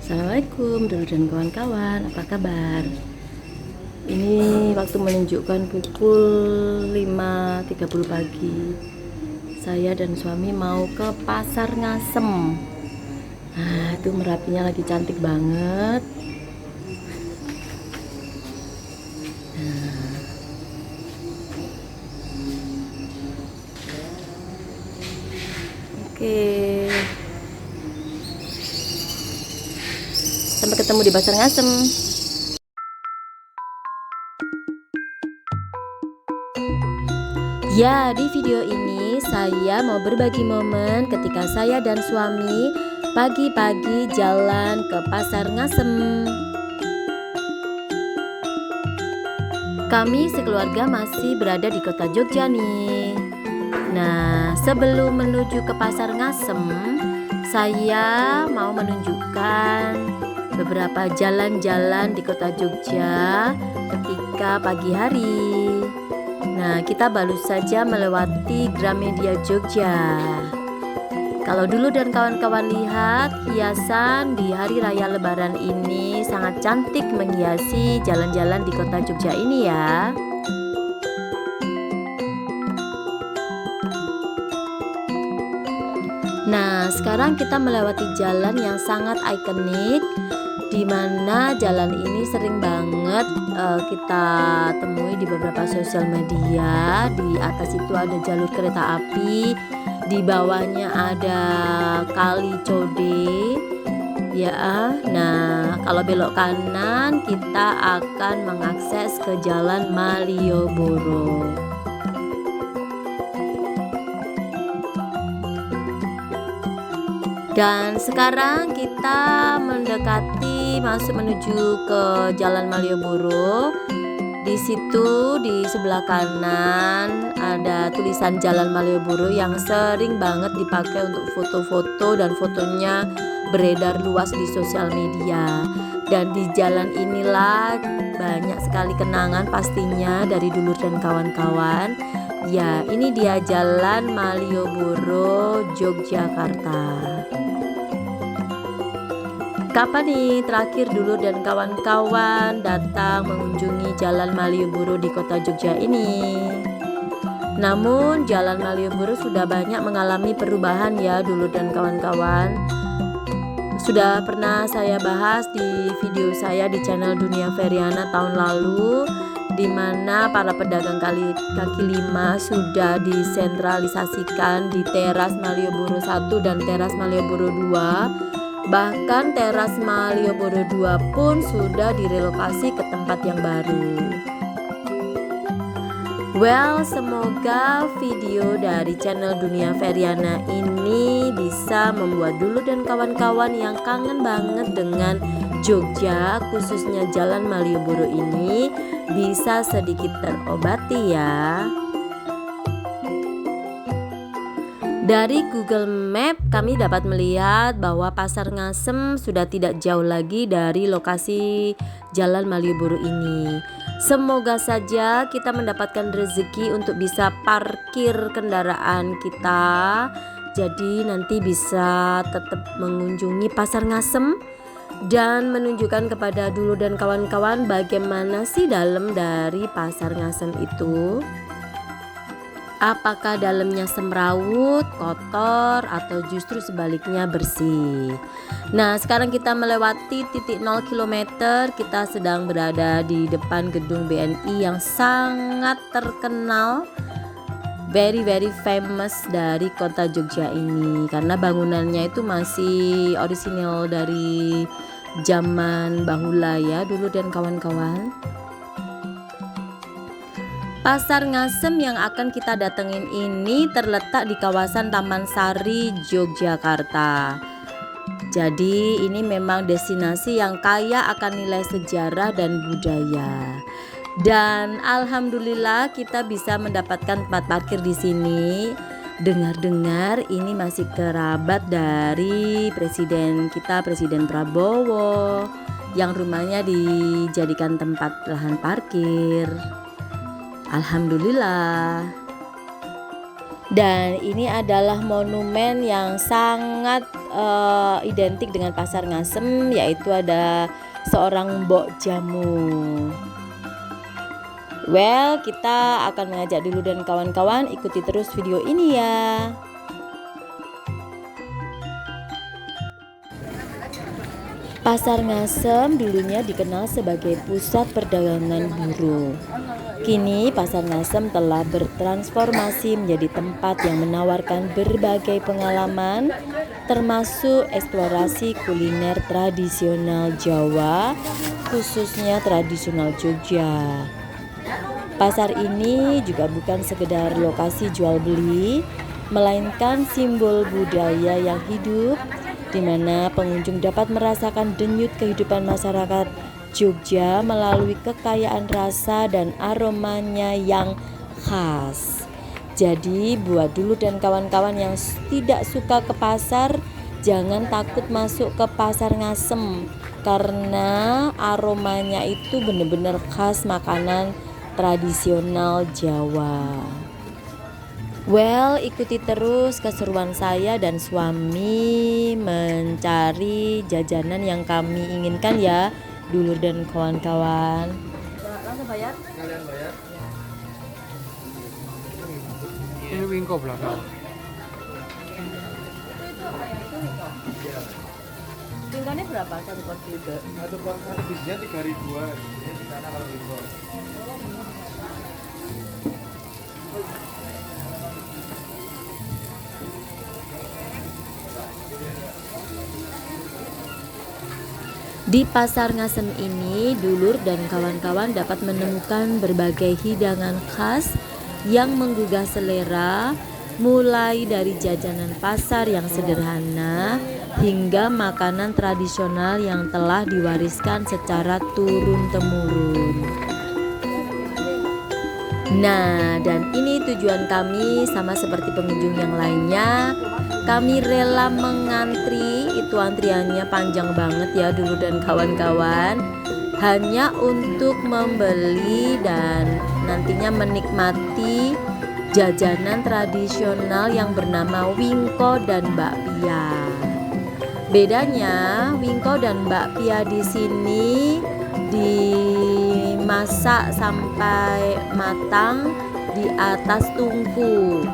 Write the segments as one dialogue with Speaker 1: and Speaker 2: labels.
Speaker 1: Assalamualaikum dulu dan kawan-kawan, apa kabar? Ini waktu menunjukkan pukul 5.30 pagi. Saya dan suami mau ke Pasar Ngasem. Nah, itu Merapinya lagi cantik banget. Nah, oke. Sampai ketemu di Pasar Ngasem. Ya, di video ini saya mau berbagi momen ketika saya dan suami pagi-pagi jalan ke Pasar Ngasem. Kami sekeluarga masih berada di kota Jogja nih. Nah, sebelum menuju ke Pasar Ngasem, saya mau menunjukkan beberapa jalan-jalan di kota Jogja ketika pagi hari. Nah, kita baru saja melewati Gramedia Jogja. Kalau dulu dan kawan-kawan lihat, hiasan di hari raya Lebaran ini sangat cantik menghiasi jalan-jalan di kota Jogja ini ya. Nah, sekarang kita melewati jalan yang sangat ikonik, di mana jalan ini sering banget kita temui di beberapa sosial media. Di atas itu ada jalur kereta api, di bawahnya ada Kali Code. Ya, nah kalau belok kanan kita akan mengakses ke Jalan Malioboro. Dan sekarang kita mendekati menuju ke Jalan Malioboro. Di situ di sebelah kanan ada tulisan Jalan Malioboro yang sering banget dipakai untuk foto-foto dan fotonya beredar luas di sosial media. Dan di jalan inilah banyak sekali kenangan pastinya dari dulur dan kawan-kawan. Ya, ini dia Jalan Malioboro, Yogyakarta. Kapan nih terakhir dulu dan kawan-kawan datang mengunjungi Jalan Malioboro di kota Jogja ini? Namun Jalan Malioboro sudah banyak mengalami perubahan ya dulu dan kawan-kawan. Sudah pernah saya bahas di video saya di channel Dunia Feriana tahun lalu, di mana para pedagang kaki lima sudah disentralisasikan di teras Malioboro 1 dan teras Malioboro 2. Bahkan teras Malioboro 2 pun sudah direlokasi ke tempat yang baru. Well, semoga video dari channel Dunia Feriana ini bisa membuat dulu dan kawan-kawan yang kangen banget dengan Jogja, khususnya Jalan Malioboro ini, bisa sedikit terobati ya. Dari Google Map kami dapat melihat bahwa Pasar Ngasem sudah tidak jauh lagi dari lokasi Jalan Malioboro ini. Semoga saja kita mendapatkan rezeki untuk bisa parkir kendaraan kita. Jadi nanti bisa tetap mengunjungi Pasar Ngasem dan menunjukkan kepada dulu dan kawan-kawan bagaimana sih dalam dari Pasar Ngasem itu. Apakah dalamnya semrawut, kotor, atau justru sebaliknya bersih? Nah, sekarang kita melewati titik 0 km. Kita sedang berada di depan gedung BNI yang sangat terkenal, very famous dari kota Jogja ini. Karena bangunannya itu masih orisinil dari zaman bahula ya, dulu dan kawan-kawan. Pasar Ngasem yang akan kita datengin ini terletak di kawasan Taman Sari, Yogyakarta. Jadi ini memang destinasi yang kaya akan nilai sejarah dan budaya. Dan alhamdulillah kita bisa mendapatkan tempat parkir di sini. Dengar-dengar ini masih kerabat dari presiden kita, Presiden Prabowo, yang rumahnya dijadikan tempat lahan parkir. Alhamdulillah. Dan ini adalah monumen yang sangat identik dengan Pasar Ngasem, yaitu ada seorang mbok jamu. Well, kita akan mengajak dulu dan kawan-kawan ikuti terus video ini ya. Pasar Ngasem dulunya dikenal sebagai pusat perdagangan buruh. Kini Pasar Ngasem telah bertransformasi menjadi tempat yang menawarkan berbagai pengalaman, termasuk eksplorasi kuliner tradisional Jawa, khususnya tradisional Jogja. Pasar ini juga bukan sekedar lokasi jual beli, melainkan simbol budaya yang hidup, di mana pengunjung dapat merasakan denyut kehidupan masyarakat Jogja melalui kekayaan rasa dan aromanya yang khas. Jadi buat dulu dan kawan-kawan yang tidak suka ke pasar, jangan takut masuk ke Pasar Ngasem, karena aromanya itu benar-benar khas makanan tradisional Jawa. Well, ikuti terus keseruan saya dan suami mencari jajanan yang kami inginkan ya, dulur dan kawan-kawan. Langsung bayar? Kalian bayar?
Speaker 2: Ini wingko belakang.
Speaker 1: Wingkonya berapa satu porsi itu?
Speaker 2: Satu porsi bisnya 3.000-an. Ini di sana kalau wingko.
Speaker 1: Di Pasar Ngasem ini, dulur dan kawan-kawan dapat menemukan berbagai hidangan khas yang menggugah selera, mulai dari jajanan pasar yang sederhana hingga makanan tradisional yang telah diwariskan secara turun-temurun. Nah, dan ini tujuan kami sama seperti pengunjung yang lainnya. Kami rela mengantri, itu antriannya panjang banget ya dulu dan kawan-kawan, hanya untuk membeli dan nantinya menikmati jajanan tradisional yang bernama wingko dan bakpia. Bedanya, wingko dan bakpia di sini dimasak sampai matang di atas tungku.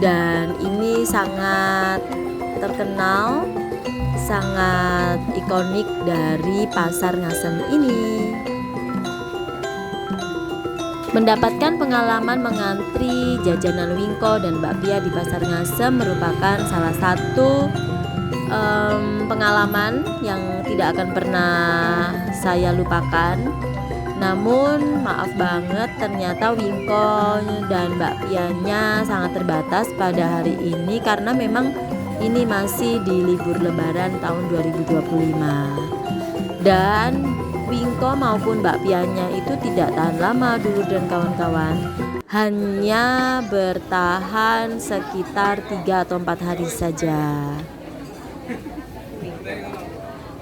Speaker 1: Dan ini sangat terkenal, sangat ikonik dari Pasar Ngasem ini. Mendapatkan pengalaman mengantri jajanan wingko dan bakpia di Pasar Ngasem merupakan salah satu pengalaman yang tidak akan pernah saya lupakan. Namun maaf banget, ternyata wingko dan bakpianya sangat terbatas pada hari ini karena memang ini masih di libur lebaran tahun 2025. Dan wingko maupun bakpianya itu tidak tahan lama dulu dan kawan-kawan, hanya bertahan sekitar 3 atau 4 hari saja.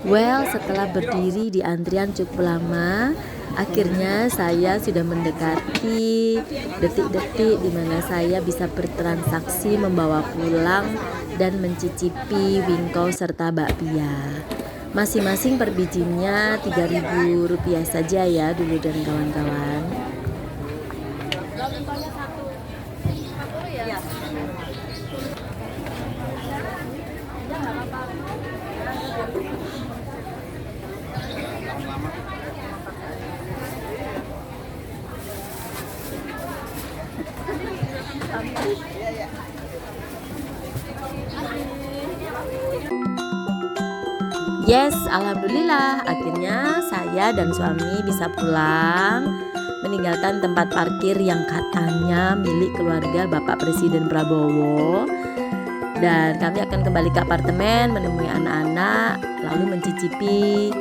Speaker 1: Well, setelah berdiri di antrian cukup lama, akhirnya saya sudah mendekati detik-detik di mana saya bisa bertransaksi membawa pulang dan mencicipi wingko serta bakpia. Masing-masing per bijinya Rp3.000 saja ya dulu dan kawan-kawan. Yes, alhamdulillah akhirnya saya dan suami bisa pulang, meninggalkan tempat parkir yang katanya milik keluarga Bapak Presiden Prabowo. Dan kami akan kembali ke apartemen menemui anak-anak, lalu mencicipi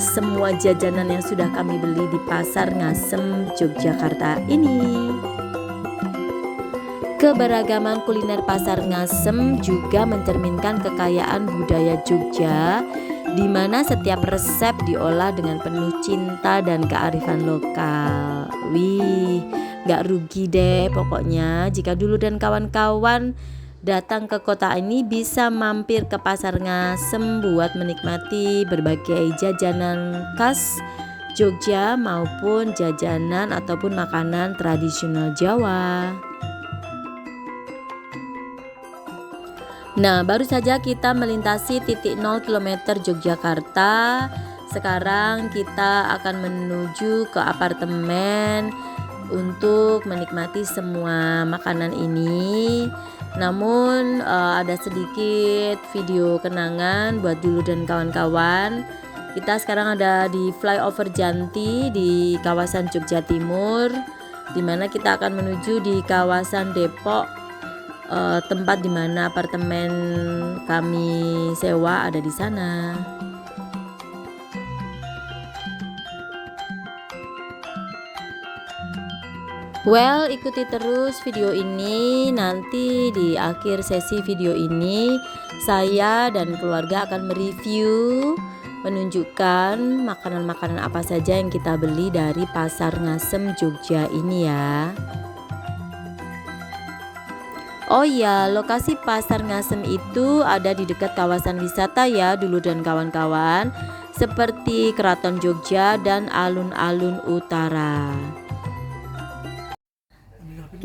Speaker 1: semua jajanan yang sudah kami beli di Pasar Ngasem, Yogyakarta ini. Keberagaman kuliner Pasar Ngasem juga mencerminkan kekayaan budaya Jogja, di mana setiap resep diolah dengan penuh cinta dan kearifan lokal. Wih, nggak rugi deh pokoknya jika Dulu dan kawan-kawan datang ke kota ini bisa mampir ke Pasar Ngasem buat menikmati berbagai jajanan khas Jogja maupun jajanan ataupun makanan tradisional Jawa. Nah, baru saja kita melintasi titik 0 km Yogyakarta. Sekarang kita akan menuju ke apartemen untuk menikmati semua makanan ini. Namun ada sedikit video kenangan buat Dulu dan kawan-kawan. Kita sekarang ada di flyover Janti di kawasan Jogja Timur, di mana kita akan menuju di kawasan Depok, tempat di mana apartemen kami sewa ada di sana. Well, ikuti terus video ini. Nanti di akhir sesi video ini saya dan keluarga akan mereview, menunjukkan makanan-makanan apa saja yang kita beli dari Pasar Ngasem Jogja ini ya. Oh iya, lokasi Pasar Ngasem itu ada di dekat kawasan wisata ya Dulu dan kawan-kawan, seperti Keraton Jogja dan alun-alun utara.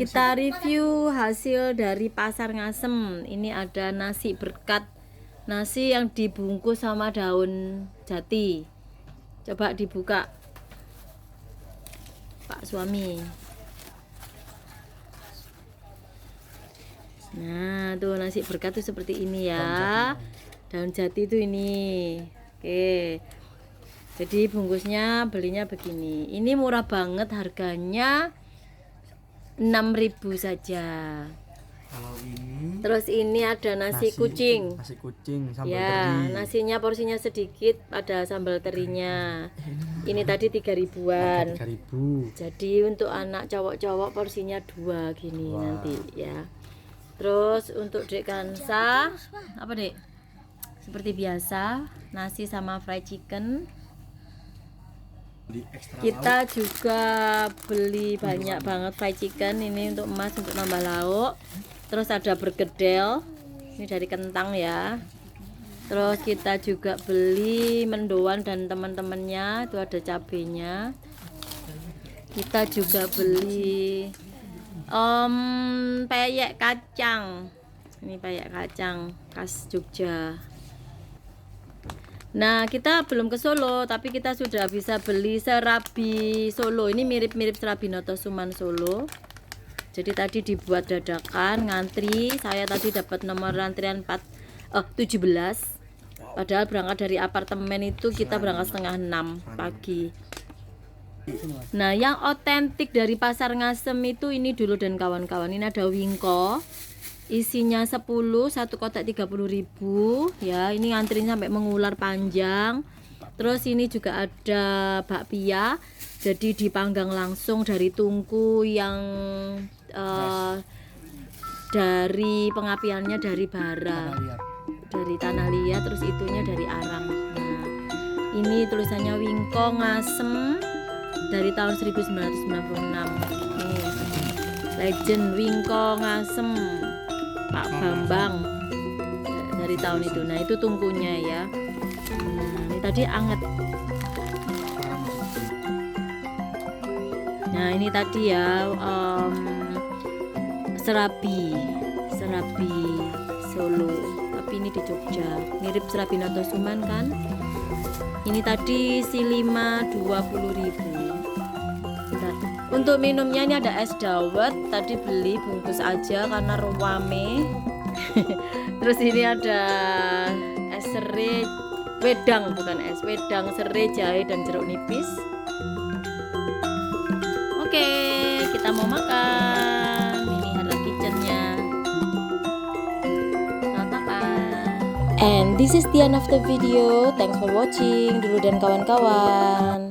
Speaker 1: Kita review hasil dari Pasar Ngasem. Ini ada nasi berkat, nasi yang dibungkus sama daun jati. Coba dibuka, Pak suami. Nah, tuh nasi berkat tuh seperti ini ya. Daun jati tuh ini. Oke. Jadi bungkusnya belinya begini. Ini murah banget, harganya 6.000 saja.
Speaker 2: Kalau ini
Speaker 1: Terus ini ada nasi kucing.
Speaker 2: Nasi kucing sambal
Speaker 1: Ya,
Speaker 2: teri.
Speaker 1: nasinya porsinya sedikit, ada sambal terinya. Ini tadi 3.000-an.
Speaker 2: 3.000.
Speaker 1: Jadi untuk anak cowok-cowok porsinya 2 gini nanti ya. Terus untuk Dek Kansa, apa Dek? Seperti biasa, nasi sama fried chicken.
Speaker 2: Beli ekstra
Speaker 1: Kita juga beli banyak banget fried chicken ini untuk Emas untuk nambah lauk. Terus ada bergedel, ini dari kentang ya. Terus kita juga beli mendoan dan teman-temannya, itu ada cabenya. Kita juga beli peyek kacang. Ini peyek kacang khas Jogja. Nah, kita belum ke Solo, tapi kita sudah bisa beli serabi Solo. Ini mirip-mirip serabi Notosuman Solo. Jadi tadi dibuat dadakan, ngantri. Saya tadi dapat nomor antrian 17. Padahal berangkat dari apartemen itu kita berangkat setengah 6 pagi. Nah, yang otentik dari Pasar Ngasem itu ini Dulu dan kawan-kawan. Ini ada wingko. Isinya 10, satu kotak 30.000 ya. Ini ngantrinya sampai mengular panjang. Terus ini juga ada bakpia, jadi dipanggang langsung dari tungku yang dari pengapiannya dari bara, dari tanah liat, terus itunya dari arang. Nah, ini tulisannya Wingko Ngasem dari tahun 1996. Nih, legend Wingko Ngasem Pak Bambang dari tahun itu. Nah, itu tungkunya ya. Ini tadi anget. Nah, ini tadi ya serabi Solo, tapi ini di Jogja, mirip serabi Notosuman kan. Ini tadi si 20.000. Untuk minumnya ini ada es dawet, tadi beli bungkus aja karena rame. Terus ini ada es serai wedang, bukan es wedang, serai, jahe dan jeruk nipis. Oke, kita mau makan. Ini ada kitchennya. Selamat makan. And this is the end of the video. Thanks for watching, Dulu dan kawan-kawan.